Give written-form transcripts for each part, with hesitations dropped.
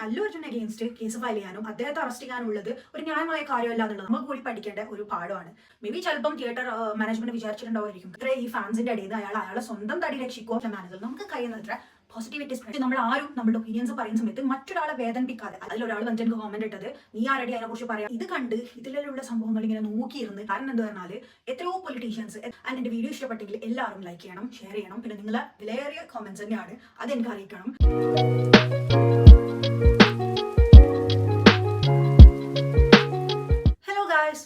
Allu Arjun against case file ചെയ്യാനും അദ്ദേഹത്തെ arrest ചെയ്യാനുള്ളത് ഒരു ന്യായമായ കാര്യമല്ല എന്നുള്ളത് നമുക്ക് കൂടി പഠിക്കേണ്ട ഒരു പാഠമാണ്. മേ ബി ചിലപ്പം തിയേറ്റർ മാനേജ്മെന്റ് വിചാരിച്ചിട്ടുണ്ടാവുമായിരിക്കും ഇത്ര ഈ ഫാൻസിന്റെ ഇടയിൽ നിന്ന് അയാളെ സ്വന്തം തടി രക്ഷിക്കുക മാനേജർ നമുക്ക് കഴിയുന്നത്ര പോസിറ്റിവിറ്റി സ്പ്രെഡ്. നമ്മൾ ആരും നമ്മുടെ ഒപ്പീനിയൻസ് പറയുന്ന സമയത്ത് മറ്റൊരാളെ വേദനിപ്പിക്കാതെ, അതിലൊരാൾ വന്നിട്ട് എനിക്ക് കോമന്റ് ഇട്ടത് നീ ആരടി അതിനെ കുറിച്ച് പറയാം, ഇത് കണ്ട് ഇതിലുള്ള സംഭവങ്ങൾ ഇങ്ങനെ നോക്കിയിരുന്ന്. കാരണം എന്താ പറഞ്ഞാൽ എത്രയോ പൊളിറ്റീഷ്യൻസ് ആൻഡ് എന്റെ വീഡിയോ ഇഷ്ടപ്പെട്ടെങ്കിൽ എല്ലാവരും ലൈക്ക് ചെയ്യണം, ഷെയർ ചെയ്യണം, പിന്നെ നിങ്ങളെ വിലയേറിയ കോമന്റ്സ് തന്നെയാണ് അതെനിക്ക് അറിയിക്കണം.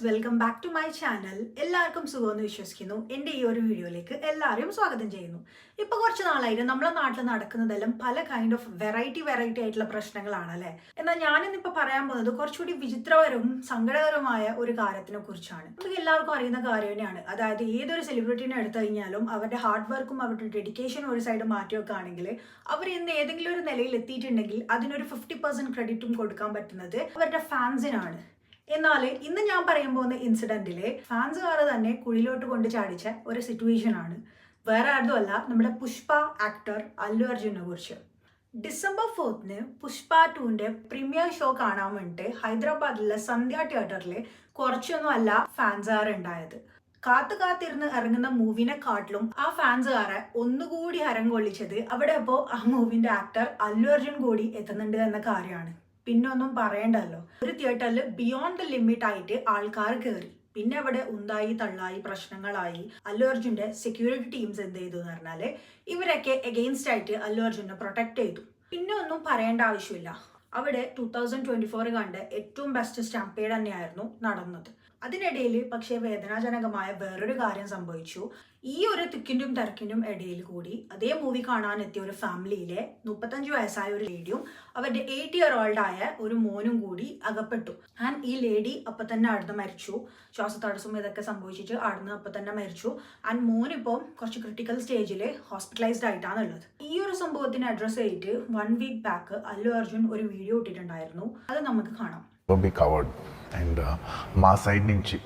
Welcome back to my channel. എല്ലാവർക്കും സുഖമെന്ന് വിശ്വസിക്കുന്നു. എൻ്റെ ഈ ഒരു വീഡിയോയിലേക്ക് എല്ലാവരെയും സ്വാഗതം ചെയ്യുന്നു. ഇപ്പോൾ കുറച്ച് നാളായിട്ട് നമ്മളെ നാട്ടിൽ നടക്കുന്നതെല്ലാം പല കൈൻഡ് ഓഫ് വെറൈറ്റി ആയിട്ടുള്ള പ്രശ്നങ്ങളാണ് അല്ലേ. എന്നാൽ ഞാനിന്നിപ്പോൾ പറയാൻ പോകുന്നത് കുറച്ചുകൂടി വിചിത്രപരവും സങ്കടകരവുമായ ഒരു കാര്യത്തിനെ കുറിച്ചാണ്. നമുക്ക് എല്ലാവർക്കും അറിയുന്ന കാര്യം തന്നെയാണ്. അതായത് ഏതൊരു സെലിബ്രിറ്റീനെ എടുത്തു കഴിഞ്ഞാലും അവരുടെ ഹാർഡ് വർക്കും അവരുടെ ഡെഡിക്കേഷനും ഒരു സൈഡ് മാറ്റി വെക്കുകയാണെങ്കിൽ അവർ ഇന്ന് ഏതെങ്കിലും ഒരു നിലയിൽ എത്തിയിട്ടുണ്ടെങ്കിൽ അതിനൊരു 50% ക്രെഡിറ്റും കൊടുക്കാൻ പറ്റുന്നത് അവരുടെ ഫാൻസിനാണ്. എന്നാൽ ഇന്ന് ഞാൻ പറയാൻ പോകുന്ന ഇൻസിഡന്റിലെ ഫാൻസുകാർ തന്നെ കുഴിയിലോട്ട് കൊണ്ട് ചാടിച്ച ഒരു സിറ്റുവേഷൻ ആണ്. വേറെ ആരും അല്ല, നമ്മുടെ പുഷ്പ ആക്ടർ അല്ലു അർജുനെ കുറിച്ച്. December 4th പുഷ്പ 2ന്റെ പ്രീമിയർ ഷോ കാണാൻ വേണ്ടിയിട്ട് ഹൈദരാബാദിലെ സന്ധ്യ തിയേറ്ററിൽ കുറച്ചൊന്നും അല്ല ഫാൻസുകാർ ഉണ്ടായത്. കാത്തിരുന്ന് ഇറങ്ങുന്ന മൂവിനെക്കാട്ടിലും ആ ഫാൻസുകാരെ ഒന്നുകൂടി ഹരം കൊള്ളിച്ചത് അവിടെ ഇപ്പോൾ ആ മൂവിന്റെ ആക്ടർ അല്ലു അർജുൻ കൂടി എത്തുന്നുണ്ട് എന്ന കാര്യമാണ്. പിന്നെ ഒന്നും പറയണ്ടല്ലോ. ഒരു തിയേറ്ററിൽ ബിയോണ്ട് ദ ലിമിറ്റ് ആയിട്ട് ആൾക്കാർ കയറി. പിന്നെ അവിടെ ഉണ്ടായി തള്ളായി പ്രശ്നങ്ങളായി. അല്ലു അർജുന്റെ സെക്യൂരിറ്റി ടീംസ് എന്ത് ചെയ്തു എന്ന് പറഞ്ഞാല് ഇവരൊക്കെ എഗെയിൻസ്റ്റ് ആയിട്ട് അല്ലു അർജുനെ പ്രൊട്ടക്ട് ചെയ്തു. പിന്നെ ഒന്നും പറയേണ്ട ആവശ്യമില്ല. അവിടെ 2024 കണ്ട ഏറ്റവും ബെസ്റ്റ് സ്റ്റാമ്പേഡ് തന്നെയായിരുന്നു നടന്നത്. അതിനിടയിൽ പക്ഷേ വേദനാജനകമായ വേറൊരു കാര്യം സംഭവിച്ചു. ഈ ഒരു തിക്കിൻ്റെയും തിരക്കിൻ്റെയും ഇടയിൽ കൂടി അതേ മൂവി കാണാൻ എത്തിയ ഒരു ഫാമിലിയിലെ 35 വയസ്സായ ഒരു ലേഡിയും അവരുടെ 8 year old ആയ ഒരു മോനും കൂടി അകപ്പെട്ടു. ആൻഡ് ഈ ലേഡി അപ്പം തന്നെ അവിടുന്ന് മരിച്ചു. ശ്വാസതടസ്സം ഇതൊക്കെ സംഭവിച്ചിട്ട് അവിടുന്ന് അപ്പം തന്നെ മരിച്ചു. ആൻഡ് മോനിപ്പോൾ കുറച്ച് ക്രിട്ടിക്കൽ സ്റ്റേജിൽ ഹോസ്പിറ്റലൈസ്ഡ് ആയിട്ടാണുള്ളത്. ഈ ഒരു സംഭവത്തിന് അഡ്രസ്സ് ചെയ്തിട്ട് 1 week ബാക്ക് അല്ലു അർജുൻ ഒരു വീഡിയോ ഇട്ടിട്ടുണ്ടായിരുന്നു. അത് നമുക്ക് കാണാം. Don't be coward. And my side nunchi,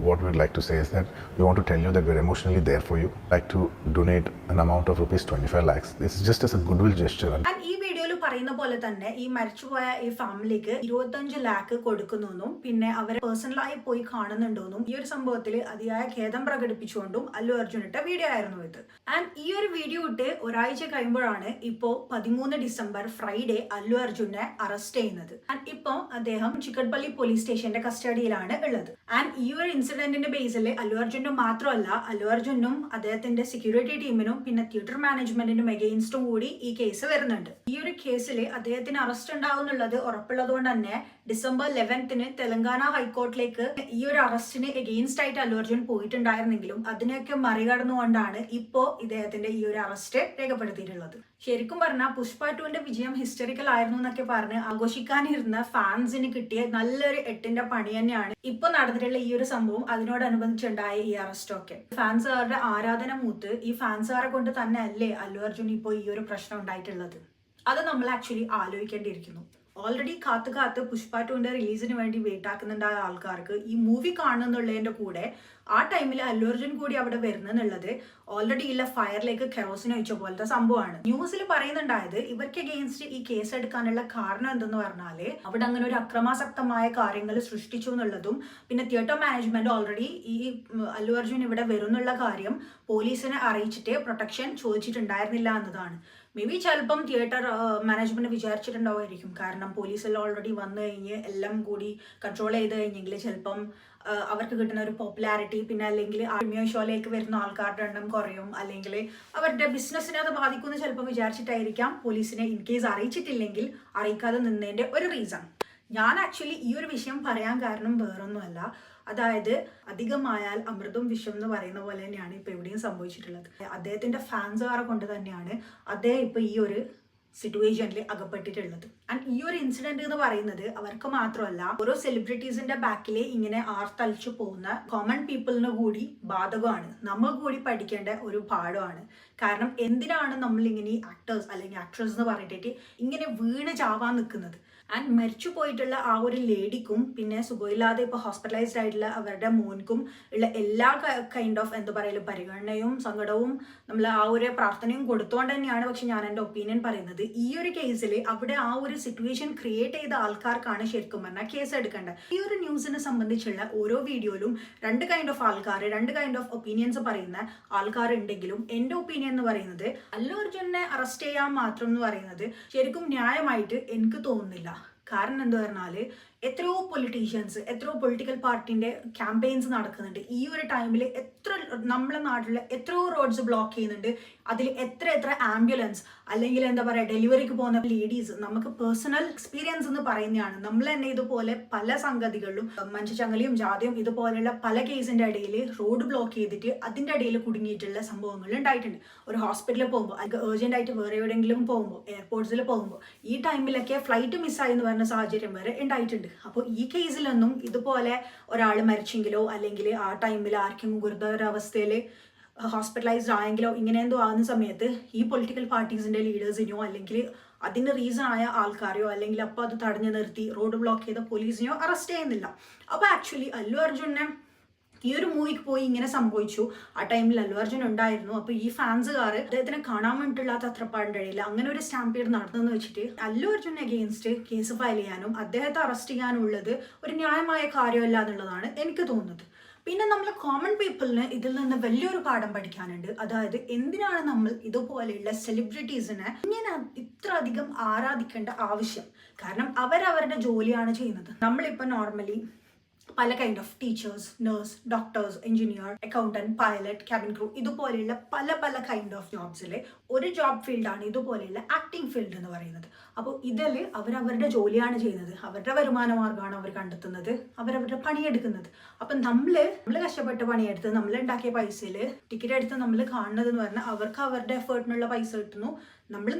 what we'd like to say is that we want to tell you that we're emotionally there for you. Like to donate an amount of rupees 25 lakhs. This is just as a goodwill gesture. And ഈ വീഡിയോയിൽ പറയുന്ന പോലെ തന്നെ ഈ മരിച്ചുപോയ ഈ ഫാമിലിക്ക് 25 lakh കൊടുക്കുന്നെന്നും പിന്നെ അവരെ പേഴ്സണലായി പോയി കാണുന്നുണ്ടോന്നും ഈ ഒരു സംഭവത്തിൽ അതിയായ ഖേദം പ്രകടിപ്പിച്ചുകൊണ്ടും അല്ലു അർജുൻ ഇട്ട വീഡിയോ ആയിരുന്നു ഇത്. ആൻഡ് ഈ ഒരു വീഡിയോ ഇട്ട് ഒരാഴ്ച കഴിയുമ്പോഴാണ് ഇപ്പോൾ 13 December ഫ്രൈഡേ അല്ലു അർജുനെ അറസ്റ്റ് ചെയ്യുന്നത്. ആൻഡ് ഇപ്പോൾ അദ്ദേഹം ചിക്കൻപള്ളി പോലീസ് സ്റ്റേഷന്റെ കസ്റ്റഡിയിലാണ് ഉള്ളത്. ആൻഡ് ഈ ഒരു ഇൻസിഡന്റിന്റെ ബേസിൽ അല്ലു അർജുനും മാത്രമല്ല അല്ലു അർജുനും അദ്ദേഹത്തിന്റെ സെക്യൂരിറ്റി ടീമിനും പിന്നെ തിയേറ്റർ മാനേജ്മെന്റിനും എഗെയിൻസ്റ്റും കൂടി ഈ കേസ് വരുന്നുണ്ട്. ഈ ഒരു കേസിൽ അദ്ദേഹത്തിന് അറസ്റ്റ് ഉണ്ടാവുന്നുള്ളത് ഉറപ്പുള്ളത് കൊണ്ട് തന്നെ December 11th തെലങ്കാന ഹൈക്കോർട്ടിലേക്ക് ഈ ഒരു അറസ്റ്റിന് എഗെയിൻസ്റ്റ് ആയിട്ട് അല്ലു അർജുൻ പോയിട്ടുണ്ടായിരുന്നെങ്കിലും അതിനെയൊക്കെ മറികടന്നുകൊണ്ടാണ് ഇപ്പോ ഇദ്ദേഹത്തിന്റെ ഈ ഒരു അറസ്റ്റ് രേഖപ്പെടുത്തിയിട്ടുള്ളത്. ശരിക്കും പറഞ്ഞാൽ പുഷ്പ 2ന്റെ വിജയം ഹിസ്റ്ററിക്കൽ ആയിരുന്നു എന്നൊക്കെ പറഞ്ഞ് ആഘോഷിക്കാനിരുന്ന ഫാൻസിന് കിട്ടിയ നല്ലൊരു 8ന്റെ പണി തന്നെയാണ് ഇപ്പൊ നടന്നിട്ടുള്ള ഈ ഒരു സംഭവം, അതിനോടനുബന്ധിച്ചുണ്ടായ ഈ അറസ്റ്റൊക്കെ. ഫാൻസുകാരുടെ ആരാധന മൂത്ത് ഈ ഫാൻസുകാരെ കൊണ്ട് തന്നെ അല്ലേ അല്ലു അർജുൻ ഇപ്പോൾ ഈ ഒരു പ്രശ്നം ഉണ്ടായിട്ടുള്ളത്. അത് നമ്മൾ ആക്ച്വലി ആലോചിക്കേണ്ടിയിരിക്കുന്നു. ഓൾറെഡി കാത്ത് പുഷ്പ 2ന്റെ റിലീസിന് വേണ്ടി വെയിറ്റ് ആക്കുന്നുണ്ടായ ആൾക്കാർക്ക് ഈ മൂവി കാണുന്നുള്ളതിന്റെ കൂടെ ആ ടൈമിൽ അല്ലു അർജുൻ കൂടി അവിടെ വരുന്നെന്നുള്ളത് ഓൾറെഡി ഇല്ല ഫയറിലേക്ക് കെറോസിൻ ഒഴിച്ച പോലത്തെ സംഭവമാണ്. ന്യൂസിൽ പറയുന്നുണ്ടായത് ഇവർക്ക് അഗെയിൻസ്റ്റ് ഈ കേസ് എടുക്കാനുള്ള കാരണം എന്തെന്ന് പറഞ്ഞാല് അവിടെ അങ്ങനെ ഒരു അക്രമാസക്തമായ കാര്യങ്ങൾ സൃഷ്ടിച്ചു എന്നുള്ളതും പിന്നെ തിയേറ്റർ മാനേജ്മെന്റ് ഓൾറെഡി ഈ അല്ലു അർജുൻ ഇവിടെ വരുന്നുള്ള കാര്യം പോലീസിനെ അറിയിച്ചിട്ട് പ്രൊട്ടക്ഷൻ ചോദിച്ചിട്ടുണ്ടായിരുന്നില്ല എന്നതാണ്. മേ ബി ചിലപ്പം തിയേറ്റർ മാനേജ്മെന്റ് വിചാരിച്ചിട്ടുണ്ടാവുമായിരിക്കും. കാരണം പോലീസെല്ലാം ഓൾറെഡി വന്നു കഴിഞ്ഞ് എല്ലാം കൂടി കൺട്രോൾ ചെയ്ത് കഴിഞ്ഞെങ്കിൽ ചിലപ്പം അവർക്ക് കിട്ടുന്ന ഒരു പോപ്പുലാരിറ്റി പിന്നെ അല്ലെങ്കിൽ പ്രീമിയർ ഷോയിലേക്ക് വരുന്ന ആൾക്കാരുടെ എണ്ണം കുറയും, അല്ലെങ്കിൽ അവരുടെ ബിസിനസ്സിനെ അത് ബാധിക്കുമെന്ന് ചിലപ്പോൾ വിചാരിച്ചിട്ടായിരിക്കാം പോലീസിനെ ഇൻ കേസ് അറിയിച്ചിട്ടില്ലെങ്കിൽ അറിയിക്കാതെ നിന്നതിന്റെ ഒരു റീസൺ. ഞാൻ ആക്ച്വലി ഈ ഒരു വിഷയം പറയാൻ കാരണം വേറൊന്നുമല്ല. അതായത് അധികമായാൽ അമൃതും വിഷം എന്ന് പറയുന്ന പോലെ തന്നെയാണ് ഇപ്പൊ എവിടെയും സംഭവിച്ചിട്ടുള്ളത്. അദ്ദേഹത്തിന്റെ ഫാൻസുകാരെ കൊണ്ട് തന്നെയാണ് അദ്ദേഹം ഇപ്പൊ ഈ ഒരു സിറ്റുവേഷനിൽ അകപ്പെട്ടിട്ടുള്ളത്. ആൻഡ് ഈ ഒരു ഇൻസിഡന്റ് എന്ന് പറയുന്നത് അവർക്ക് മാത്രമല്ല ഓരോ സെലിബ്രിറ്റീസിന്റെ ബാക്കിലെ ഇങ്ങനെ ആർത്തലിച്ചു പോകുന്ന കോമൺ പീപ്പിളിന് കൂടി ബാധകമാണ്. നമ്മൾ കൂടി പഠിക്കേണ്ട ഒരു പാഠമാണ്. കാരണം എന്തിനാണ് നമ്മൾ ഇങ്ങനെ ആക്ടേഴ്സ് അല്ലെങ്കിൽ ആക്ട്രസ് എന്ന് പറഞ്ഞിട്ട് ഇങ്ങനെ വീണ് ചാവാൻ നിൽക്കുന്നത്? ആൻഡ് മരിച്ചു പോയിട്ടുള്ള ആ ഒരു ലേഡിക്കും പിന്നെ സുഖമില്ലാതെ ഇപ്പോൾ ഹോസ്പിറ്റലൈസ്ഡ് ആയിട്ടുള്ള അവരുടെ മോൻക്കും ഉള്ള എല്ലാ കൈൻഡ് ഓഫ് എന്താ പറയുക പരിഗണനയും സങ്കടവും നമ്മൾ ആ ഒരു പ്രാർത്ഥനയും കൊടുത്തുകൊണ്ട് തന്നെയാണ് പക്ഷെ ഞാൻ എൻ്റെ ഒപ്പീനിയൻ പറയുന്നത്. ഈ ഒരു കേസിൽ അവിടെ ആ ഒരു സിറ്റുവേഷൻ ക്രിയേറ്റ് ചെയ്ത ആൾക്കാർക്കാണ് ശരിക്കും പറഞ്ഞാൽ കേസ് എടുക്കേണ്ടത്. ഈ ഒരു ന്യൂസിനെ സംബന്ധിച്ചുള്ള ഓരോ വീഡിയോയിലും രണ്ട് കൈൻഡ് ഓഫ് ആൾക്കാർ, രണ്ട് കൈൻഡ് ഓഫ് ഒപ്പീനിയൻസ് പറയുന്ന ആൾക്കാരുണ്ടെങ്കിലും എൻ്റെ ഒപ്പീനിയൻ എന്ന് പറയുന്നത് അല്ലു അർജുനെ അറസ്റ്റ് ചെയ്യാൻ മാത്രം എന്ന് പറയുന്നത് ശരിക്കും ന്യായമായിട്ട് എനിക്ക് തോന്നുന്നില്ല. കാരണം എന്താ പറഞ്ഞാൽ എത്രയോ പൊളിറ്റീഷ്യൻസ്, എത്രയോ പൊളിറ്റിക്കൽ പാർട്ടിൻ്റെ ക്യാമ്പയിൻസ് നടക്കുന്നുണ്ട്. ഈ ഒരു ടൈമിൽ നമ്മളെ നാട്ടിൽ എത്രയോ റോഡ്സ് ബ്ലോക്ക് ചെയ്യുന്നുണ്ട്. അതിൽ എത്ര ആംബുലൻസ് അല്ലെങ്കിൽ എന്താ പറയുക ഡെലിവറിക്ക് പോകുന്ന ലേഡീസ്, നമുക്ക് പേഴ്സണൽ എക്സ്പീരിയൻസ് എന്ന് പറയുന്നതാണ്. നമ്മൾ തന്നെ ഇതുപോലെ പല സംഗതികളിലും മനുഷ്യച്ചങ്ങലയും ജാതിയും ഇതുപോലെയുള്ള പല കേസിൻ്റെ ഇടയിൽ റോഡ് ബ്ലോക്ക് ചെയ്തിട്ട് അതിൻ്റെ ഇടയിൽ കുടുങ്ങിയിട്ടുള്ള സംഭവങ്ങൾ ഉണ്ടായിട്ടുണ്ട്. ഒരു ഹോസ്പിറ്റലിൽ പോകുമ്പോൾ അല്ലെങ്കിൽ ഏർജൻ്റ് ആയിട്ട് വേറെ എവിടെയെങ്കിലും പോകുമ്പോൾ, എയർപോർട്ട്സിൽ പോകുമ്പോൾ ഈ ടൈമിലൊക്കെ ഫ്ലൈറ്റ് മിസ്സായി എന്ന് പറഞ്ഞ സാഹചര്യം വരെ ഉണ്ടായിട്ടുണ്ട്. അപ്പോൾ ഈ കേസിലൊന്നും ഇതുപോലെ ഒരാൾ മരിച്ചെങ്കിലോ അല്ലെങ്കിൽ ആ ടൈമിൽ ആർക്കും ഗുരുതരാവസ്ഥയിൽ ഹോസ്പിറ്റലൈസ്ഡ് ആയെങ്കിലോ ഇങ്ങനെ എന്തോ ആകുന്ന സമയത്ത് ഈ പൊളിറ്റിക്കൽ പാർട്ടീസിൻ്റെ ലീഡേഴ്സിനെയോ അല്ലെങ്കിൽ അതിന് റീസൺ ആയ ആൾക്കാരെയോ അല്ലെങ്കിൽ അപ്പോൾ അത് തടഞ്ഞു നിർത്തി റോഡ് ബ്ലോക്ക് ചെയ്ത പോലീസിനെയോ അറസ്റ്റ് ചെയ്യുന്നില്ല. അപ്പോൾ ആക്ച്വലി അല്ലു അർജുനെ ഈ ഒരു മൂവിക്ക് പോയി ഇങ്ങനെ സംഭവിച്ചു. ആ ടൈമിൽ അല്ലു അർജുൻ ഉണ്ടായിരുന്നു. അപ്പോൾ ഈ ഫാൻസുകാർ അദ്ദേഹത്തിനെ കാണാൻ വേണ്ടിയിട്ടുള്ള തത്രപ്പാടിൻ്റെ ഇടയിൽ അങ്ങനെ ഒരു സ്റ്റാമ്പീഡ് നടന്നെന്ന് വെച്ചിട്ട് അല്ലു അർജുനെ അഗെയിൻസ്റ്റ് കേസ് ഫയൽ ചെയ്യാനും അദ്ദേഹത്തെ അറസ്റ്റ് ചെയ്യാനും ഉള്ളത് ഒരു ന്യായമായ കാര്യമല്ല എന്നുള്ളതാണ് എനിക്ക് തോന്നുന്നത്. പിന്നെ നമ്മൾ കോമൺ പീപ്പിളിന് ഇതിൽ നിന്ന് വലിയൊരു പാഠം പഠിക്കാനുണ്ട്. അതായത് എന്തിനാണ് നമ്മൾ ഇതുപോലെയുള്ള സെലിബ്രിറ്റീസിനെ ഇങ്ങനെ ഇത്ര അധികം ആരാധിക്കേണ്ട ആവശ്യം? കാരണം അവരവരുടെ ജോലിയാണ് ചെയ്യുന്നത്. നമ്മളിപ്പോൾ നോർമലി പല kind of teachers, nurse, doctors, engineer, accountant, pilot, cabin crew ഇതുപോലെയുള്ള പല കൈൻഡ് ഓഫ് ജോബ്സിലെ ഒരു ജോബ് ഫീൽഡാണ് ഇതുപോലെയുള്ള ആക്ടിങ് ഫീൽഡ് എന്ന് പറയുന്നത്. അപ്പോൾ ഇതിൽ അവരവരുടെ ജോലിയാണ് ചെയ്യുന്നത്, അവരുടെ വരുമാന മാർഗ്ഗമാണ് അവർ കണ്ടെത്തുന്നത്, അവരവരുടെ പണിയെടുക്കുന്നത്. അപ്പം നമ്മൾ കഷ്ടപ്പെട്ട് പണിയെടുത്ത് നമ്മളുണ്ടാക്കിയ പൈസയിൽ ടിക്കറ്റ് എടുത്ത് നമ്മൾ കാണുന്നത് എന്ന് പറഞ്ഞാൽ അവർക്ക് അവരുടെ എഫേർട്ടിനുള്ള പൈസ കിട്ടുന്നു.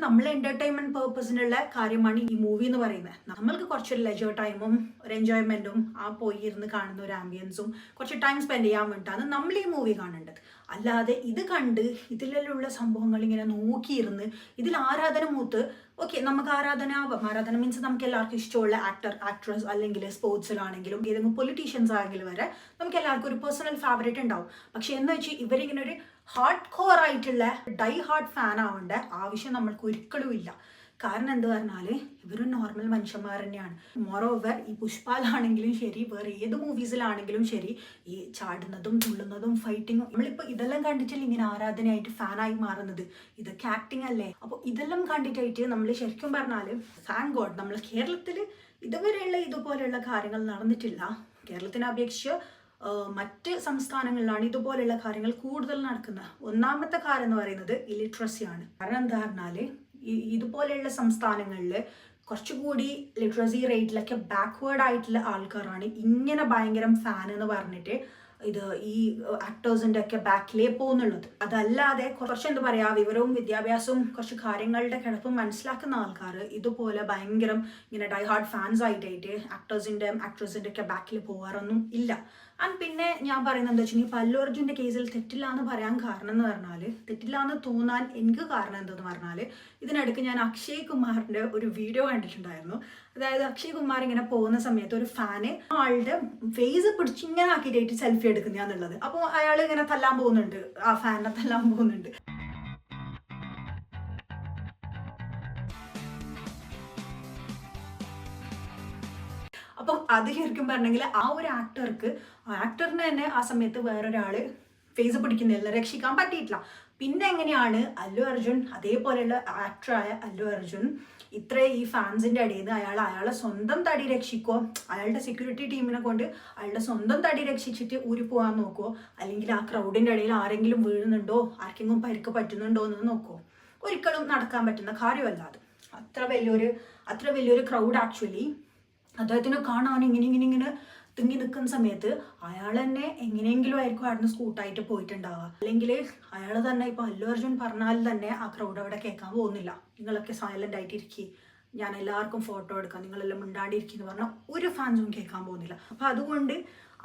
നമ്മളെ എൻ്റർടൈൻമെൻറ്റ് പേർപ്പസിനുള്ള കാര്യമാണ് ഈ മൂവി എന്ന് പറയുന്നത്. നമ്മൾക്ക് കുറച്ചൊരു ലെജർ ടൈമും ഒരു എൻജോയ്മെൻറ്റും ആ പോയി ഇരുന്ന് കാണുന്ന ഒരു ആംബിയൻസും കുറച്ച് ടൈം സ്പെൻഡ് ചെയ്യാൻ വേണ്ടിയിട്ടാണ് നമ്മൾ ഈ മൂവി കാണേണ്ടത്. അല്ലാതെ ഇത് കണ്ട് ഇതിലുള്ള സംഭവങ്ങൾ ഇങ്ങനെ നോക്കിയിരുന്ന് ഇതിൽ ആരാധന മൂത്ത് ഓക്കെ നമുക്ക് ആരാധന ആവാം. ആരാധന മീൻസ് നമുക്ക് എല്ലാവർക്കും ഇഷ്ടമുള്ള ആക്ടർ, ആക്ട്രസ് അല്ലെങ്കിൽ സ്പോർട്സിലാണെങ്കിലും ഏതെങ്കിലും പൊളിറ്റീഷ്യൻസ് ആണെങ്കിലും വരെ നമുക്ക് എല്ലാവർക്കും ഒരു പേഴ്സണൽ ഫേവറേറ്റ് ഉണ്ടാവും. പക്ഷെ എന്ന് വെച്ച് ഇവരിങ്ങനെ ഒരു ഹാർഡ് കോർ ആയിട്ടുള്ള ഡൈ ഹാർഡ് ഫാൻ ആവേണ്ട ആവശ്യം നമ്മൾക്ക് ഒരിക്കലും ഇല്ല. കാരണം എന്ത് പറഞ്ഞാൽ ഇവരും നോർമൽ മനുഷ്യന്മാർ തന്നെയാണ്. മോറോവർ ഈ പുഷ്പാലാണെങ്കിലും ശരി വേറെ ഏത് മൂവീസിലാണെങ്കിലും ശരി ഈ ചാടുന്നതും തുള്ളുന്നതും ഫൈറ്റിങ്ങും നമ്മളിപ്പോൾ ഇതെല്ലാം കണ്ടിട്ടില്ല ഇങ്ങനെ ആരാധനയായിട്ട് ഫാനായി മാറുന്നത്. ഇതൊക്കെ ആക്ടിങ് അല്ലേ? അപ്പോൾ ഇതെല്ലാം കണ്ടിട്ടായിട്ട് നമ്മൾ ശരിക്കും പറഞ്ഞാൽ താങ്ക് ഗോഡ് നമ്മൾ കേരളത്തിൽ ഇതുവരെയുള്ള ഇതുപോലെയുള്ള കാര്യങ്ങൾ നടന്നിട്ടില്ല. കേരളത്തിനെ അപേക്ഷിച്ച് മറ്റ് സംസ്ഥാനങ്ങളിലാണ് ഇതുപോലെയുള്ള കാര്യങ്ങൾ കൂടുതൽ നടക്കുന്നത്. ഒന്നാമത്തെ കാര്യം എന്ന് പറയുന്നത് ഇലിട്രസിയാണ്. കാരണം എന്താ പറഞ്ഞാൽ ഇതുപോലെയുള്ള സംസ്ഥാനങ്ങളിൽ കുറച്ചുകൂടി ലിറ്ററസി റേറ്റിലൊക്കെ ബാക്ക്വേർഡ് ആയിട്ടുള്ള ആൾക്കാരാണ് ഇങ്ങനെ ഭയങ്കര ഫാൻ എന്ന് പറഞ്ഞിട്ട് ഇത് ഈ ആക്ടേഴ്സിൻ്റെ ഒക്കെ ബാക്കിലേ പോകുന്നുള്ളത്. അതല്ലാതെ കുറച്ച് എന്താ പറയുക വിവരവും വിദ്യാഭ്യാസവും കുറച്ച് കാര്യങ്ങളുടെ കിടപ്പും മനസ്സിലാക്കുന്ന ആൾക്കാർ ഇതുപോലെ ഭയങ്കര ഇങ്ങനെ ഡൈ ഹാർഡ് ഫാൻസ് ആയിട്ടായിട്ട് ആക്ട്രസിൻ്റെ ഒക്കെ ബാക്കിൽ പോകാറൊന്നും ഇല്ല. ആൻഡ് പിന്നെ ഞാൻ പറയുന്നത് എന്താ വെച്ചാൽ അല്ലു അർജുൻ്റെ കേസിൽ തെറ്റില്ല എന്ന് പറയാൻ കാരണം എന്ന് പറഞ്ഞാൽ തെറ്റില്ല എന്ന് തോന്നാൻ എനിക്ക് കാരണം എന്തെന്ന് പറഞ്ഞാൽ ഇതിനിടയ്ക്ക് ഞാൻ അക്ഷയ് കുമാറിൻ്റെ ഒരു വീഡിയോ കണ്ടിട്ടുണ്ടായിരുന്നു. അതായത് അക്ഷയ് കുമാർ ഇങ്ങനെ പോകുന്ന സമയത്ത് ഒരു ഫാന് ആളുടെ ഫേസ് പിടിച്ച് ഇങ്ങനെ ആക്കിയിട്ട് സെൽഫി എടുക്കുന്നതാന്നുള്ളത്. അപ്പോൾ അയാൾ ഇങ്ങനെ തല്ലാൻ പോകുന്നുണ്ട്, ആ ഫാനിനെ തല്ലാൻ പോകുന്നുണ്ട്. അപ്പം അത് ശരിക്കും പറഞ്ഞെങ്കിൽ ആ ഒരു ആക്ടറിന് തന്നെ ആ സമയത്ത് വേറൊരാൾ ഫേസ് പിടിക്കുന്നില്ല, രക്ഷിക്കാൻ പറ്റിയിട്ടില്ല. പിന്നെ എങ്ങനെയാണ് അല്ലു അർജുൻ അതേപോലെയുള്ള ആക്ടറായ അല്ലു അർജുൻ ഇത്ര ഈ ഫാൻസിൻ്റെ ഇടയിൽ നിന്ന് അയാളെ സ്വന്തം തടി രക്ഷിക്കുമോ, അയാളുടെ സെക്യൂരിറ്റി ടീമിനെ കൊണ്ട് അയാളുടെ സ്വന്തം തടി രക്ഷിച്ചിട്ട് ഊരി പോകാൻ നോക്കുമോ, അല്ലെങ്കിൽ ആ ക്രൗഡിൻ്റെ ഇടയിൽ ആരെങ്കിലും വീഴുന്നുണ്ടോ, ആർക്കെങ്കിലും പരിക്ക് പറ്റുന്നുണ്ടോ എന്ന് നോക്കുമോ? ഒരിക്കലും നടക്കാൻ പറ്റുന്ന കാര്യമല്ല അത്. അത്ര വലിയൊരു ക്രൗഡ് ആക്ച്വലി അദ്ദേഹത്തിനെ കാണാൻ ഇങ്ങനെ തിങ്ങി നിൽക്കുന്ന സമയത്ത് അയാൾ തന്നെ എങ്ങനെയെങ്കിലും ആയിരിക്കും അവിടുന്ന് സ്കൂട്ടായിട്ട് പോയിട്ടുണ്ടാവുക. അല്ലെങ്കിൽ അയാൾ തന്നെ ഇപ്പോൾ അല്ലു അർജുൻ പറഞ്ഞാൽ തന്നെ ആ ക്രൗഡ് അവിടെ കേൾക്കാൻ പോകുന്നില്ല. നിങ്ങളൊക്കെ സൈലൻ്റ് ആയിട്ടിരിക്കുക, ഞാൻ എല്ലാവർക്കും ഫോട്ടോ എടുക്കാം, നിങ്ങളെല്ലാം മിണ്ടാണ്ടിരിക്കുക എന്ന് പറഞ്ഞാൽ ഒരു ഫാൻസും കേൾക്കാൻ പോകുന്നില്ല. അപ്പോൾ അതുകൊണ്ട്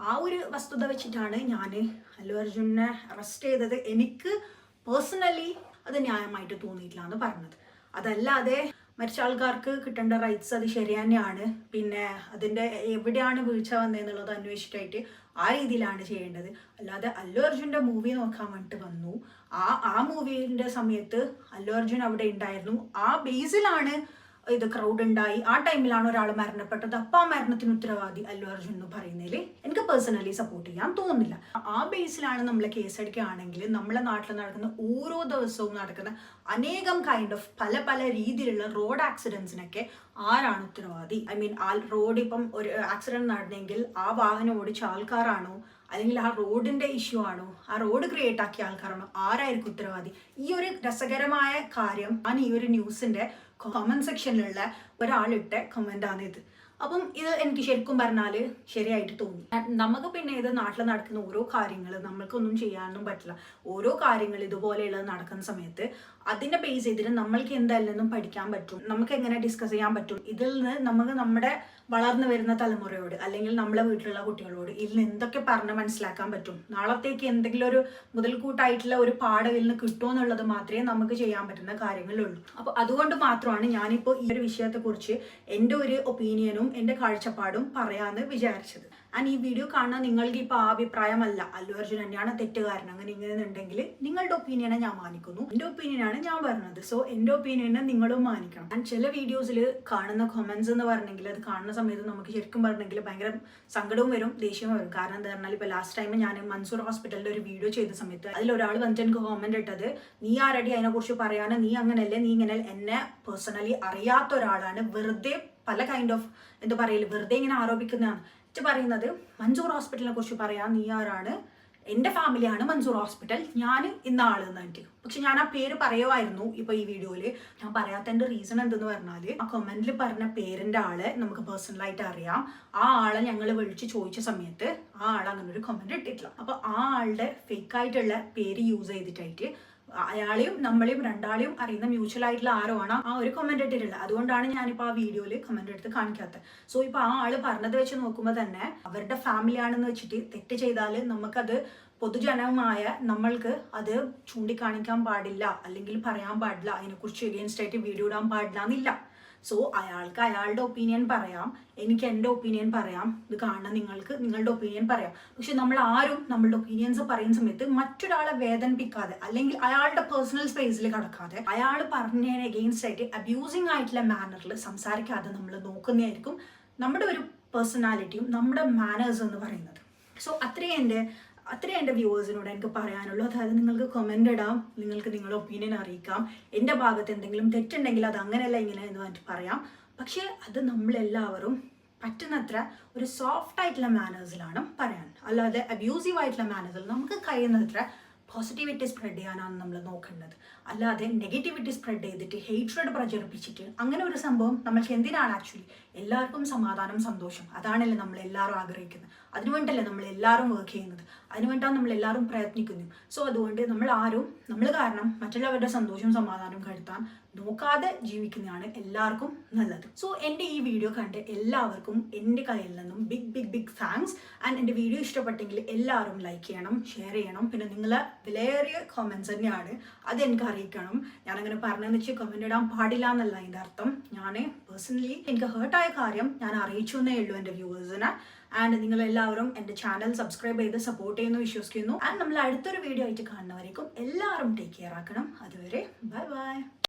ആ ഒരു വസ്തുത വെച്ചിട്ടാണ് ഞാൻ അല്ലു അർജുനെ അറസ്റ്റ് ചെയ്തത്. എനിക്ക് പേഴ്സണലി അത് ന്യായമായിട്ട് തോന്നിയിട്ടില്ല എന്ന് പറഞ്ഞത്. അതല്ലാതെ മരിച്ച ആൾക്കാർക്ക് കിട്ടേണ്ട റൈറ്റ്സ് അത് ശരി തന്നെയാണ്. പിന്നെ അതിൻ്റെ എവിടെയാണ് വീഴ്ച വന്നതെന്നുള്ളത് അന്വേഷിച്ചിട്ടായിട്ട് ആ രീതിയിലാണ് ചെയ്യേണ്ടത്. അല്ലാതെ അല്ലു അർജുൻ്റെ മൂവി നോക്കാൻ വേണ്ടിയിട്ട് വന്നു, ആ മൂവീൻ്റെ സമയത്ത് അല്ലു അർജുൻ അവിടെ ഉണ്ടായിരുന്നു, ആ ബേസിലാണ് ഇത് ക്രൗഡ് ഉണ്ടായി, ആ ടൈമിലാണ് ഒരാൾ മരണപ്പെട്ടത്, അപ്പോൾ ആ മരണത്തിന് ഉത്തരവാദി അല്ലു അർജുൻ എന്ന് പറയുന്നതിൽ എനിക്ക് പേഴ്സണലി സപ്പോർട്ട് ചെയ്യാൻ തോന്നുന്നില്ല. ആ ബേസിലാണ് നമ്മൾ കേസെടുക്കുകയാണെങ്കിൽ നമ്മളെ നാട്ടിൽ നടക്കുന്ന ഓരോ ദിവസവും നടക്കുന്ന അനേകം പല പല രീതിയിലുള്ള റോഡ് ആക്സിഡൻസിനൊക്കെ ആരാണ് ഉത്തരവാദി? ഐ മീൻ റോഡ് ഇപ്പം ഒരു ആക്സിഡന്റ് നടന്നെങ്കിൽ ആ വാഹനം ഓടിച്ച ആൾക്കാരാണോ, അല്ലെങ്കിൽ ആ റോഡിന്റെ ഇഷ്യൂ ആണോ, ആ റോഡ് ക്രിയേറ്റ് ആക്കിയ ആൾക്കാരാണോ, ആരായിരിക്കും ഉത്തരവാദി? ഈ ഒരു രസകരമായ കാര്യം ഞാൻ ഈ ഒരു ന്യൂസിന്റെ കമന്റ് സെക്ഷനിലുള്ള ഒരാളിട്ട കമന്റ് ആണ് ഇത്. അപ്പം ഇത് എനിക്ക് ശരിക്കും പറഞ്ഞാൽ ശരിയായിട്ട് തോന്നി. നമുക്ക് പിന്നെ ഇത് നാട്ടിൽ നടക്കുന്ന ഓരോ കാര്യങ്ങൾ നമ്മൾക്കൊന്നും ചെയ്യാനൊന്നും പറ്റില്ല. ഓരോ കാര്യങ്ങൾ ഇതുപോലെയുള്ളത് നടക്കുന്ന സമയത്ത് അതിനെ ബേസ് ചെയ്തിട്ട് നമ്മൾക്ക് എന്തായാലും പഠിക്കാൻ പറ്റും, നമുക്ക് എങ്ങനെ ഡിസ്കസ് ചെയ്യാൻ പറ്റും, ഇതിൽ നിന്ന് നമുക്ക് നമ്മുടെ വളർന്നു വരുന്ന തലമുറയോട് അല്ലെങ്കിൽ നമ്മളെ വീട്ടിലുള്ള കുട്ടികളോട് ഇതിൽ നിന്ന് എന്തൊക്കെ പറഞ്ഞ് മനസ്സിലാക്കാൻ പറ്റും, നാളത്തേക്ക് എന്തെങ്കിലും ഒരു മുതൽക്കൂട്ടായിട്ടുള്ള ഒരു പാഠം ഇതിൽ നിന്ന് കിട്ടുമോ എന്നുള്ളത് മാത്രമേ നമുക്ക് ചെയ്യാൻ പറ്റുന്ന കാര്യങ്ങളുള്ളൂ. അപ്പോൾ അതുകൊണ്ട് മാത്രമാണ് ഞാനിപ്പോൾ ഈ ഒരു വിഷയത്തെക്കുറിച്ച് എൻ്റെ ഒരു ഒപ്പീനിയനും എൻ്റെ കാഴ്ചപ്പാടും പറയാമെന്ന് വിചാരിച്ചത്. ആൻഡ് ഈ വീഡിയോ കാണാൻ നിങ്ങൾക്ക് ഇപ്പോൾ ആ അഭിപ്രായമല്ല അല്ലു അർജുൻ തന്നെയാണ് തെറ്റുകാരൻ അങ്ങനെ ഇങ്ങനെ ഉണ്ടെങ്കിൽ നിങ്ങളുടെ ഒപ്പീനിയനെ ഞാൻ മാനിക്കുന്നു, എൻ്റെ ഒപ്പീനിയനാണ് ഞാൻ പറഞ്ഞത്. സോ എൻ്റെ ഒപ്പീനിയനെ നിങ്ങളും മാനിക്കണം. ആൻഡ് ചില വീഡിയോസിൽ കാണുന്ന കമൻസ് എന്ന് പറഞ്ഞെങ്കിൽ അത് കാണുന്ന സമയത്ത് നമുക്ക് ശരിക്കും പറഞ്ഞെങ്കിൽ ഭയങ്കര സങ്കടവും വരും, ദേഷ്യവും വരും. കാരണം എന്താ പറഞ്ഞാൽ ഇപ്പോൾ ലാസ്റ്റ് ടൈം ഞാൻ മൻസൂർ ഹോസ്പിറ്റലിൻ്റെ ഒരു വീഡിയോ ചെയ്ത സമയത്ത് അതിലൊരാൾ വന്നിട്ട് എനിക്ക് കോമൻറ്റ് ഇട്ടത്, നീ ആരടി അതിനെക്കുറിച്ച് പറയാൻ, നീ അങ്ങനെയല്ലേ, നീ ഇങ്ങനെ എന്നെ പേഴ്സണലി അറിയാത്ത ഒരാളാണ്, വെറുതെ പല എന്താ പറയില്ല, വെറുതെ ഇങ്ങനെ ആരോപിക്കുന്നതാണ് പറയുന്നത്. മൻസൂർ ഹോസ്പിറ്റലിനെ കുറിച്ച് പറയാൻ നീ ആരാണ്? എൻ്റെ ഫാമിലിയാണ് മൻസൂർ ഹോസ്പിറ്റൽ, ഞാൻ ഇന്ന ആള് എന്നിട്ട്. പക്ഷെ ഞാൻ ആ പേര് പറയുമായിരുന്നു ഇപ്പൊ ഈ വീഡിയോയില്. ഞാൻ പറയാത്തതിന്റെ റീസൺ എന്തെന്ന് പറഞ്ഞാല് ആ കമന്റിൽ പറഞ്ഞ പേരിന്റെ ആളെ നമുക്ക് പേഴ്സണലായിട്ട് അറിയാം. ആ ആളെ ഞങ്ങൾ വിളിച്ച് ചോദിച്ച സമയത്ത് ആ ആൾ അങ്ങനെ ഒരു കമന്റ് ഇട്ടിട്ടില്ല. അപ്പൊ ആ ആളുടെ ഫേക്ക് ആയിട്ടുള്ള പേര് യൂസ് ചെയ്തിട്ടായിട്ട് അയാളെയും നമ്മളെയും രണ്ടാളെയും അറിയുന്ന മ്യൂച്വൽ ആയിട്ടുള്ള ആരോ ആണ് ആ ഒരു കമന്റ് ഇട്ടിട്ടുള്ളത്. അതുകൊണ്ടാണ് ഞാനിപ്പോൾ ആ വീഡിയോയിൽ കമന്റ് എടുത്ത് കാണിക്കാത്തത്. സോ ഇപ്പൊ ആ ആള് പറഞ്ഞത് വെച്ച് നോക്കുമ്പോൾ തന്നെ അവരുടെ ഫാമിലി ആണെന്ന് വെച്ചിട്ട് തെറ്റ് ചെയ്താൽ നമുക്കത് പൊതുജനമായ നമ്മൾക്ക് അത് ചൂണ്ടിക്കാണിക്കാൻ പാടില്ല, അല്ലെങ്കിൽ പറയാൻ പാടില്ല, അതിനെക്കുറിച്ച് എഗെയിൻസ്റ്റ് ആയിട്ട് വീഡിയോ ഇടാൻ പാടില്ല എന്നില്ല. സോ അയാൾക്ക് അയാളുടെ ഒപ്പീനിയൻ പറയാം, എനിക്ക് എൻ്റെ ഒപ്പീനിയൻ പറയാം, ഇത് കാണുന്ന നിങ്ങൾക്ക് നിങ്ങളുടെ ഒപ്പീനിയൻ പറയാം. പക്ഷെ നമ്മൾ ആരും നമ്മളുടെ ഒപ്പീനിയൻസ് പറയുന്ന സമയത്ത് മറ്റൊരാളെ വേദനിപ്പിക്കാതെ അല്ലെങ്കിൽ അയാളുടെ പേഴ്സണൽ സ്പേസിൽ കടക്കാതെ അയാൾ പറഞ്ഞതിന് എഗെയിൻസ്റ്റ് ആയിട്ട് അബ്യൂസിങ് ആയിട്ടുള്ള മാനറിൽ സംസാരിക്കാതെ നമ്മൾ നോക്കുന്നതായിരിക്കും നമ്മുടെ ഒരു പേഴ്സണാലിറ്റിയും നമ്മുടെ മാനേഴ്സ് എന്ന് പറയുന്നത്. സോ അത്രയും എൻ്റെ വ്യൂവേഴ്സിനോട് എനിക്ക് പറയാനുള്ളൂ. അതായത് നിങ്ങൾക്ക് കമൻ്റ് ഇടാം, നിങ്ങൾക്ക് നിങ്ങളുടെ ഒപ്പീനിയൻ അറിയിക്കാം, എൻ്റെ ഭാഗത്ത് എന്തെങ്കിലും തെറ്റുണ്ടെങ്കിൽ അത് അങ്ങനെയല്ല ഇങ്ങനെ എന്ന് പറഞ്ഞിട്ട് പറയാം. പക്ഷേ അത് നമ്മളെല്ലാവരും പറ്റുന്നത്ര ഒരു സോഫ്റ്റ് ആയിട്ടുള്ള മാനേഴ്സിലാണ് പറയാൻ, അല്ലാതെ അബ്യൂസീവ് ആയിട്ടുള്ള മാനേഴ്സിൽ നമുക്ക് കഴിയുന്നത്ര പോസിറ്റിവിറ്റി സ്പ്രെഡ് ചെയ്യാനാണ് നമ്മൾ നോക്കേണ്ടത്. അല്ലാതെ നെഗറ്റിവിറ്റി സ്പ്രെഡ് ചെയ്തിട്ട് ഹേറ്റ്രഡ് പ്രചരിപ്പിച്ചിട്ട് അങ്ങനെ ഒരു സംഭവം നമ്മൾക്ക് എന്തിനാണ്? ആക്ച്വലി എല്ലാവർക്കും സമാധാനം, സന്തോഷം, അതാണല്ലേ നമ്മൾ എല്ലാവരും ആഗ്രഹിക്കുന്നത്. അതിനുവേണ്ടല്ലേ നമ്മൾ എല്ലാവരും വർക്ക് ചെയ്യുന്നത്, അതിനുവേണ്ടിയാണ് നമ്മൾ എല്ലാവരും പ്രയത്നിക്കുന്നു. സോ അതുകൊണ്ട് നമ്മൾ കാരണം മറ്റുള്ളവരുടെ സന്തോഷവും സമാധാനവും കരുത്താൻ നോക്കാതെ ജീവിക്കുന്നതാണ് എല്ലാവർക്കും നല്ലത്. സോ എൻ്റെ ഈ വീഡിയോ കണ്ട് എല്ലാവർക്കും എൻ്റെ കയ്യിൽ നിന്നും ബിഗ് താങ്ക്സ്. ആൻഡ് എൻ്റെ വീഡിയോ ഇഷ്ടപ്പെട്ടെങ്കിൽ എല്ലാവരും ലൈക്ക് ചെയ്യണം, ഷെയർ ചെയ്യണം. പിന്നെ നിങ്ങളെ വിലയേറിയ കമൻസ് തന്നെയാണ്, അത് എനിക്ക് അറിയിക്കണം. ഞാനങ്ങനെ പറഞ്ഞതെന്ന് വെച്ചാൽ കമൻറ്റ് ഇടാൻ പാടില്ല എന്നല്ല അതിൻ്റെ അർത്ഥം. ഞാൻ പേഴ്സണലി എനിക്ക് ഹേർട്ടായ കാര്യം ഞാൻ അറിയിച്ചു എന്നേ ഉള്ളൂ എൻ്റെ വ്യൂവേഴ്സിന്. ആൻഡ് നിങ്ങളെല്ലാവരും എൻ്റെ ചാനൽ സബ്സ്ക്രൈബ് ചെയ്ത് സപ്പോർട്ട് ചെയ്യുന്നു വിശ്വസിക്കുന്നു. ആൻഡ് നമ്മൾ അടുത്തൊരു വീഡിയോ ആയിട്ട് കാണുന്നവരേക്കും എല്ലാവരും ടേക്ക് കെയർ ആക്കണം. അതുവരെ ബൈ ബൈ.